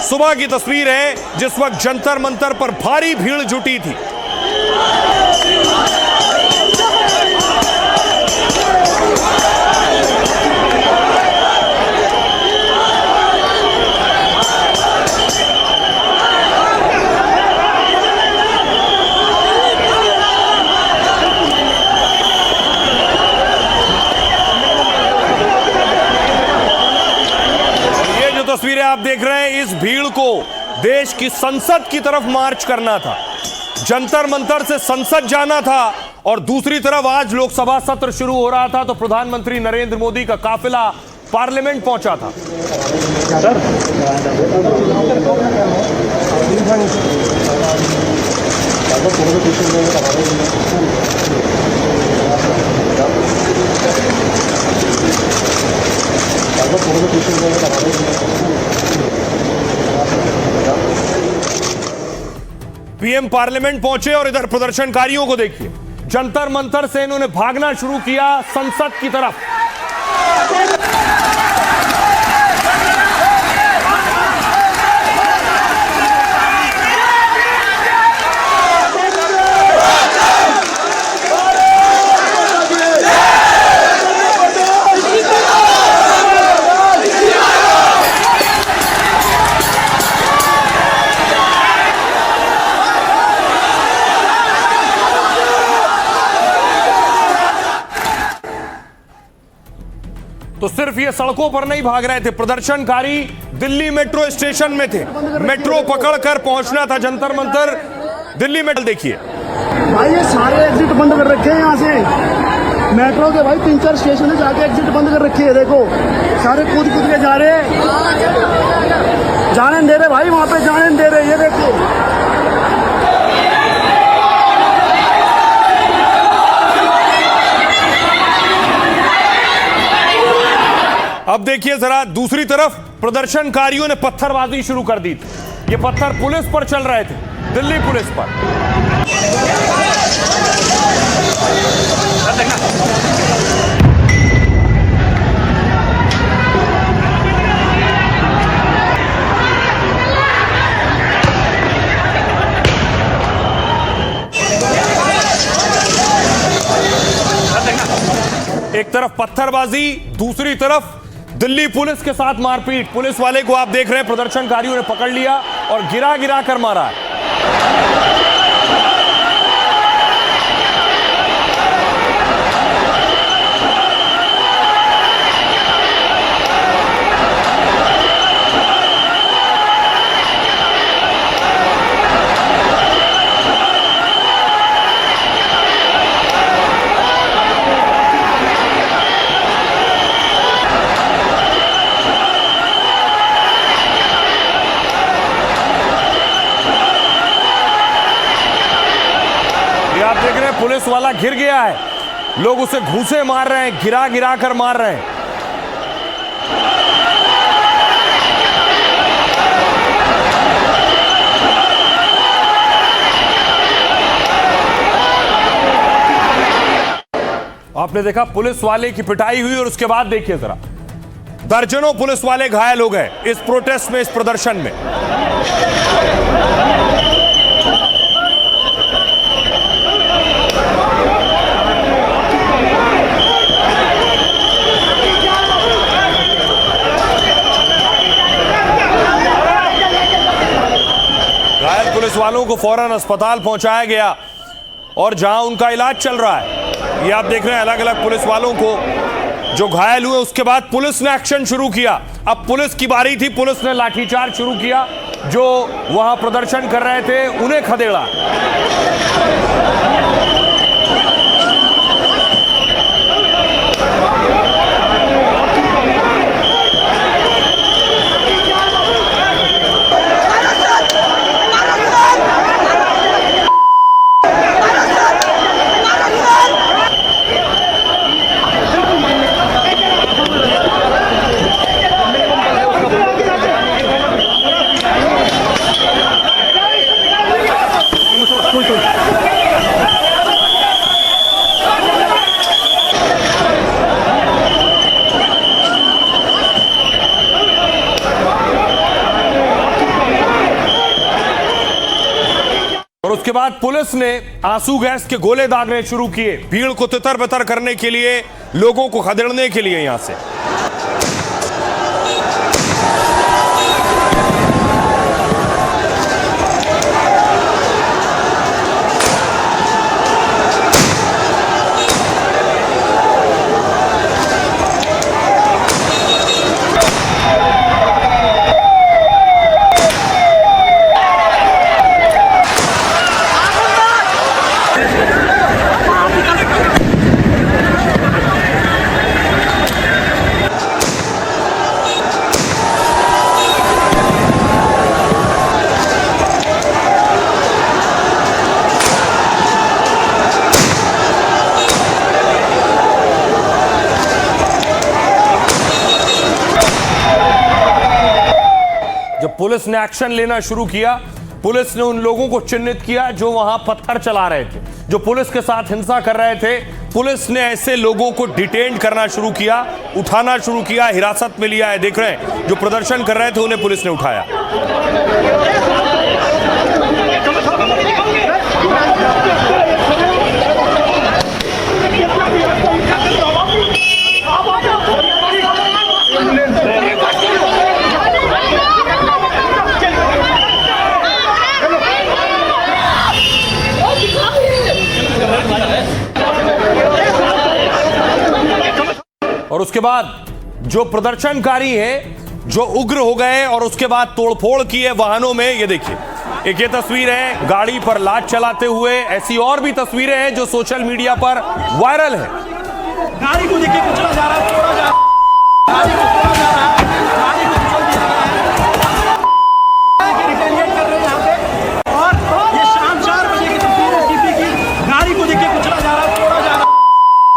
सुबह की तस्वीर है जिस वक्त जंतर मंतर पर भारी भीड़ जुटी थी। तस्वीरें आप देख रहे हैं, इस भीड़ को देश की संसद की तरफ मार्च करना था, जंतर मंतर से संसद जाना था और दूसरी तरफ आज लोकसभा सत्र शुरू हो रहा था तो प्रधानमंत्री नरेंद्र मोदी का काफिला पार्लियामेंट पहुंचा था। पीएम पार्लियामेंट पहुंचे और इधर प्रदर्शनकारियों को देखिए, जंतर मंतर से इन्होंने भागना शुरू किया संसद की तरफ। तो सिर्फ ये सड़कों पर नहीं भाग रहे थे, प्रदर्शनकारी दिल्ली मेट्रो स्टेशन में थे, मेट्रो पकड़कर पहुंचना था जंतर मंतर दिल्ली मेट्रो। देखिए भाई ये सारे एग्जिट बंद कर रखे हैं यहाँ से मेट्रो के, भाई 3-4 स्टेशन है जाके एग्जिट बंद कर रखे हैं। देखो सारे कूद कूद के जा रहे हैं, जाने नहीं दे रहे भाई, वहां पे जाने नहीं दे रहे। ये देखो अब देखिए जरा दूसरी तरफ प्रदर्शनकारियों ने पत्थरबाजी शुरू कर दी थी। ये पत्थर पुलिस पर चल रहे थे, दिल्ली पुलिस पर। एक तरफ पत्थरबाजी, दूसरी तरफ दिल्ली पुलिस के साथ मारपीट। पुलिस वाले को आप देख रहे हैं प्रदर्शनकारियों ने पकड़ लिया और गिरा गिरा कर मारा है। आप देख रहे हैं पुलिस वाला घिर गया है, लोग उसे घूंसे मार रहे हैं, गिरा गिरा कर मार रहे हैं। आपने देखा पुलिस वाले की पिटाई हुई और उसके बाद देखिए जरा दर्जनों पुलिस वाले घायल हो गए इस प्रोटेस्ट में, इस प्रदर्शन में। पुलिस वालों को फौरन अस्पताल पहुंचाया गया और जहां उनका इलाज चल रहा है। ये आप देख रहे हैं अलग अलग पुलिस वालों को जो घायल हुए। उसके बाद पुलिस ने एक्शन शुरू किया। अब पुलिस की बारी थी, पुलिस ने लाठीचार्ज शुरू किया। जो वहां प्रदर्शन कर रहे थे उन्हें खदेड़ा। उसके बाद पुलिस ने आंसू गैस के गोले दागने शुरू किए, भीड़ को तितर बितर करने के लिए, लोगों को खदेड़ने के लिए। यहां से जब पुलिस ने एक्शन लेना शुरू किया, पुलिस ने उन लोगों को चिन्हित किया जो वहां पत्थर चला रहे थे, जो पुलिस के साथ हिंसा कर रहे थे। पुलिस ने ऐसे लोगों को डिटेन करना शुरू किया, उठाना शुरू किया, हिरासत में लिया है। देख रहे हैं जो प्रदर्शन कर रहे थे उन्हें पुलिस ने उठाया। और उसके बाद जो प्रदर्शनकारी हैं, जो उग्र हो गए और उसके बाद तोड़फोड़ की है वाहनों में। ये देखिए, एक ये तस्वीर है गाड़ी पर लात चलाते हुए। ऐसी और भी तस्वीरें हैं जो सोशल मीडिया पर वायरल है। गाड़ी को देखिए कुचला जा रहा है, तोड़ा जा रहा है, गाड़ी को तोड़ा जा रहा है, गाड़ी को कुचल दिया गया है, रिटेलिएट कर रहे हैं यहाँ पे। और ये शाम 4 बजे की तस्वीर है डीपी की। गाड़ी को देखिए कुचला जा रहा है, तोड़ा जा रहा है,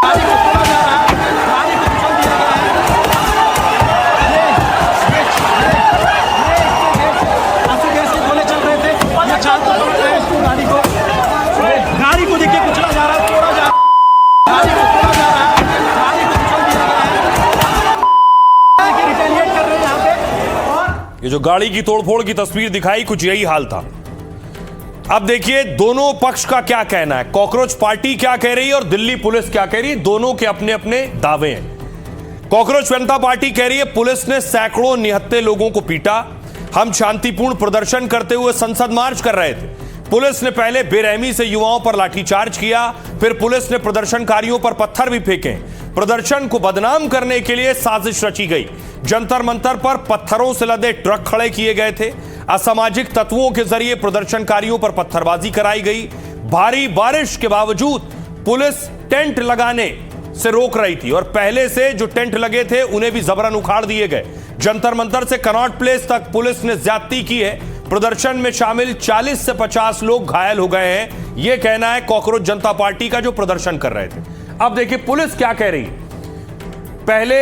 गाड़ी को तोड़ा जा रहा है, गाड़ी को कुचल दिया गया है। आंसू गैस के गोले चल रहे थे, ये चाल तो तोड़ रहे हैं इसको। गाड़ी को देखिए कुचला जा रहा है, तोड़ा जा रहा है, गाड़ी को तोड़ा जा रहा है, गाड़ी को कुचल दिया गया है, रिटेलिएट कर रहे हैं यहाँ पे। और ये जो गाड़ी की तोड़फोड़ की तस्वीर दिखाई, कुछ यही हाल था। अब देखिए दोनों पक्ष का क्या कहना है। कॉकरोच पार्टी क्या कह रही है और दिल्ली पुलिस क्या कह रही है। दोनों के अपने अपने दावे हैं। कॉकरोच जनता पार्टी कह रही है पुलिस ने सैकड़ों निहत्थे लोगों को पीटा, हम शांतिपूर्ण प्रदर्शन करते हुए संसद मार्च कर रहे थे। पुलिस ने पहले बेरहमी से युवाओं पर लाठीचार्ज किया, फिर पुलिस ने प्रदर्शनकारियों पर पत्थर भी फेंके। प्रदर्शन को बदनाम करने के लिए साजिश रची गई। जंतर मंतर पर पत्थरों से लदे ट्रक खड़े किए गए थे। असामाजिक तत्वों के जरिए प्रदर्शनकारियों पर पत्थरबाजी कराई गई। भारी बारिश के बावजूद पुलिस टेंट लगाने से रोक रही थी और पहले से जो टेंट लगे थे उन्हें भी जबरन उखाड़ दिए गए। जंतर मंतर से कनॉट प्लेस तक पुलिस ने ज्यादती की है। प्रदर्शन में शामिल 40 से 50 लोग घायल हो गए हैं, यह कहना है कॉकरोच जनता पार्टी का जो प्रदर्शन कर रहे थे। अब देखिए पुलिस क्या कह रही है। पहले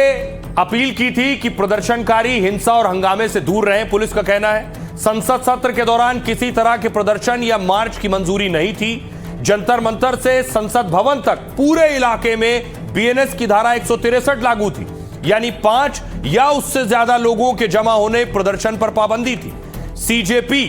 अपील की थी कि प्रदर्शनकारी हिंसा और हंगामे से दूर रहें। पुलिस का कहना है संसद सत्र के दौरान किसी तरह के प्रदर्शन या मार्च की मंजूरी नहीं थी। जंतर मंतर से संसद भवन तक पूरे इलाके में बीएनएस की धारा 163 लागू थी, यानी 5 या उससे ज्यादा लोगों के जमा होने प्रदर्शन पर पाबंदी थी। सीजेपी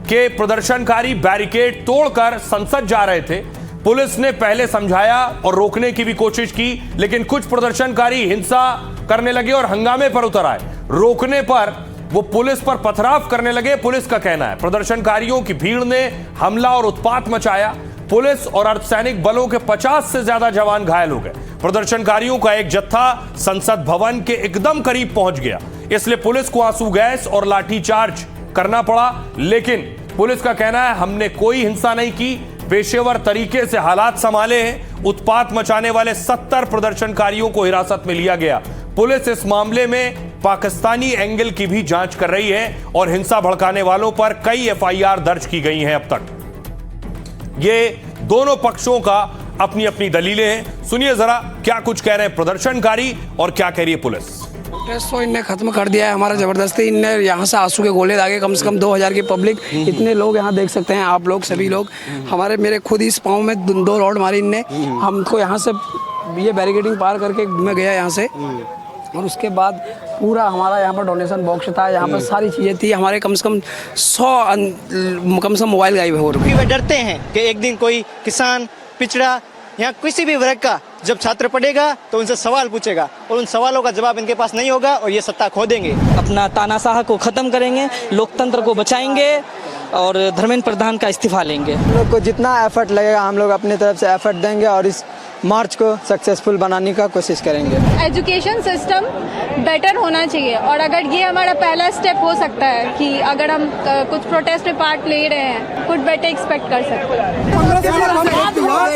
के प्रदर्शनकारी बैरिकेड तोड़कर संसद जा रहे थे। पुलिस ने पहले समझाया और रोकने की भी कोशिश की, लेकिन कुछ प्रदर्शनकारी हिंसा करने लगे और हंगामे पर उतर आए। रोकने पर वो पुलिस पर पथराव करने लगे। पुलिस का कहना है प्रदर्शनकारियों की भीड़ ने हमला और उत्पात मचाया। पुलिस और अर्धसैनिक बलों के 50 से ज्यादा जवान घायल हो गए। प्रदर्शनकारियों का एक जत्था संसद भवन के एकदम करीब पहुंच गया, इसलिए पुलिस को आंसू गैस और लाठीचार्ज करना पड़ा। लेकिन पुलिस का कहना है हमने कोई हिंसा नहीं की, पेशेवर तरीके से हालात संभाले हैं। उत्पात मचाने वाले 70 प्रदर्शनकारियों को हिरासत में लिया गया। पुलिस इस मामले में पाकिस्तानी एंगल की भी जांच कर रही है और हिंसा भड़काने वालों पर कई एफआईआर दर्ज की गई हैं अब तक। ये दोनों पक्षों का अपनी अपनी दलीलें हैं। सुनिए जरा क्या कुछ कह रहे हैं प्रदर्शनकारी और क्या कह रही है पुलिस। प्रेस तो इनने खत्म कर दिया है हमारा जबरदस्ती। इनने यहाँ से आंसू के गोले दागे। कम से कम 2000 की पब्लिक, इतने लोग यहाँ देख सकते हैं आप लोग सभी लोग। हमारे मेरे खुद इस पाँव में 2 रॉड मारी इनने। हमको यहाँ से ये बैरिकेडिंग पार करके मैं गया यहाँ से। और उसके बाद पूरा हमारा यहाँ पर डोनेशन बॉक्स था, यहाँ पर सारी चीज़ें थी, हमारे कम से कम 100 मोबाइल गायब हो रहे। वे डरते हैं कि एक दिन कोई किसान, पिछड़ा या किसी भी वर्ग का जब छात्र पढ़ेगा तो उनसे सवाल पूछेगा और उन सवालों का जवाब इनके पास नहीं होगा और ये सत्ता खो देंगे। अपना तानाशाह को ख़त्म करेंगे, लोकतंत्र को बचाएंगे और धर्मेंद्र प्रधान का इस्तीफा लेंगे। हम लोग को जितना एफर्ट लगेगा हम लोग अपनी तरफ से एफर्ट देंगे और इस मार्च को सक्सेसफुल बनाने का कोशिश करेंगे। एजुकेशन सिस्टम बेटर होना चाहिए और अगर ये हमारा पहला स्टेप हो सकता है कि अगर हम कुछ प्रोटेस्ट में पार्ट ले रहे हैं, कुछ बेटर एक्सपेक्ट कर सकते हैं।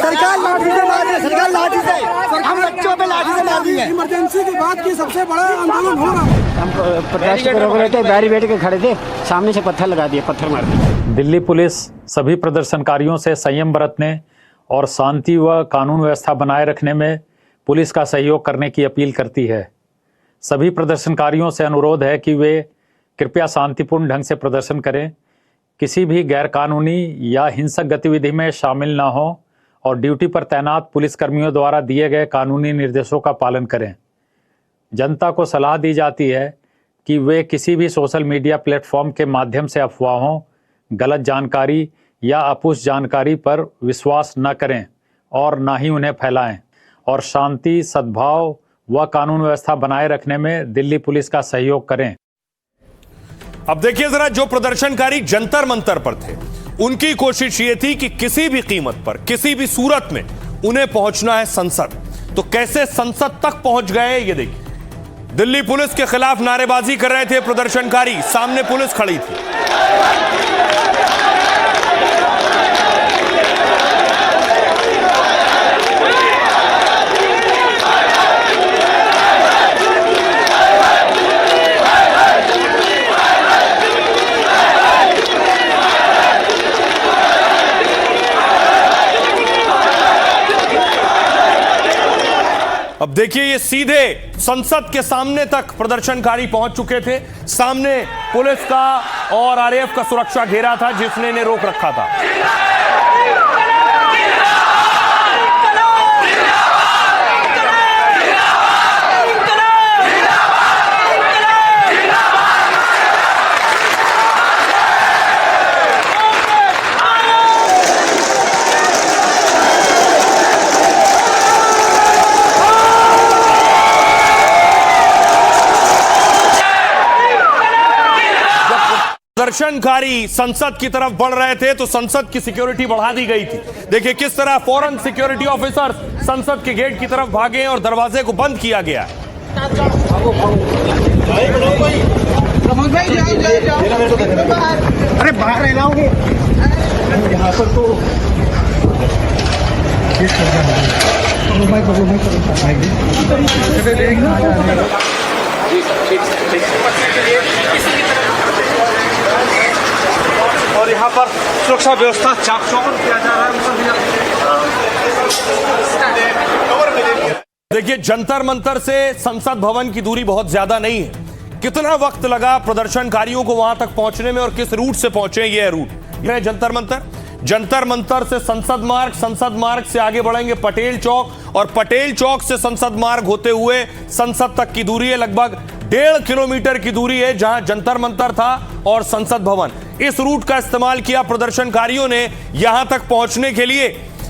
सरकार लाठी से मार रही है, सरकार लाठी से, हम बच्चों पे लाठी से मार रही है। इमरजेंसी के बाद की सबसे बड़ा आंदोलन हो रहा है। हम प्रोटेस्ट पे रोक रहे थे, बैरिकेड के खड़े थे, सामने से पत्थर लगा दिए, पत्थर मार दिए। दिल्ली पुलिस सभी प्रदर्शनकारियों से संयम बरतने और शांति व कानून व्यवस्था बनाए रखने में पुलिस का सहयोग करने की अपील करती है। सभी प्रदर्शनकारियों से अनुरोध है कि वे कृपया शांतिपूर्ण ढंग से प्रदर्शन करें, किसी भी गैरकानूनी या हिंसक गतिविधि में शामिल न हों और ड्यूटी पर तैनात पुलिसकर्मियों द्वारा दिए गए कानूनी निर्देशों का पालन करें। जनता को सलाह दी जाती है कि वे किसी भी सोशल मीडिया प्लेटफॉर्म के माध्यम से अफवाहों, गलत जानकारी या अपुष्ट जानकारी पर विश्वास न करें और न ही उन्हें फैलाएं और शांति, सद्भाव व कानून व्यवस्था बनाए रखने में दिल्ली पुलिस का सहयोग करें। अब देखिए जरा, जो प्रदर्शनकारी जंतर मंतर पर थे उनकी कोशिश ये थी कि किसी भी कीमत पर, किसी भी सूरत में उन्हें पहुंचना है संसद। तो कैसे संसद तक पहुंच गए ये देखिए। दिल्ली पुलिस के खिलाफ नारेबाजी कर रहे थे प्रदर्शनकारी, सामने पुलिस खड़ी थी। अब देखिए, ये सीधे संसद के सामने तक प्रदर्शनकारी पहुंच चुके थे। सामने पुलिस का और आरएएफ का सुरक्षा घेरा था जिसने इन्हें रोक रखा था। प्रदर्शनकारी संसद की तरफ बढ़ रहे थे तो संसद की सिक्योरिटी बढ़ा दी गई थी। देखिए किस तरह फौरन सिक्योरिटी ऑफिसर संसद के गेट की तरफ भागे और दरवाजे को बंद किया गया। अरे बाहर रहना होंगे यहाँ पर तो और यहाँ पर सुरक्षा व्यवस्था चाक चौबंद किया जा रहा है। देखिए, जंतर मंतर से संसद भवन की दूरी बहुत ज्यादा नहीं है। कितना वक्त लगा प्रदर्शनकारियों को वहां तक पहुंचने में और किस रूट से पहुंचे, यह रूट यह जंतर मंतर। जंतर मंतर से संसद मार्ग, संसद मार्ग से आगे बढ़ेंगे पटेल चौक और पटेल चौक से संसद मार्ग होते हुए संसद तक की दूरी है लगभग 1.5 किलोमीटर की दूरी है, जहां जंतर मंतर था और संसद भवन। इस रूट का इस्तेमाल किया प्रदर्शनकारियों ने यहां तक पहुंचने के लिए।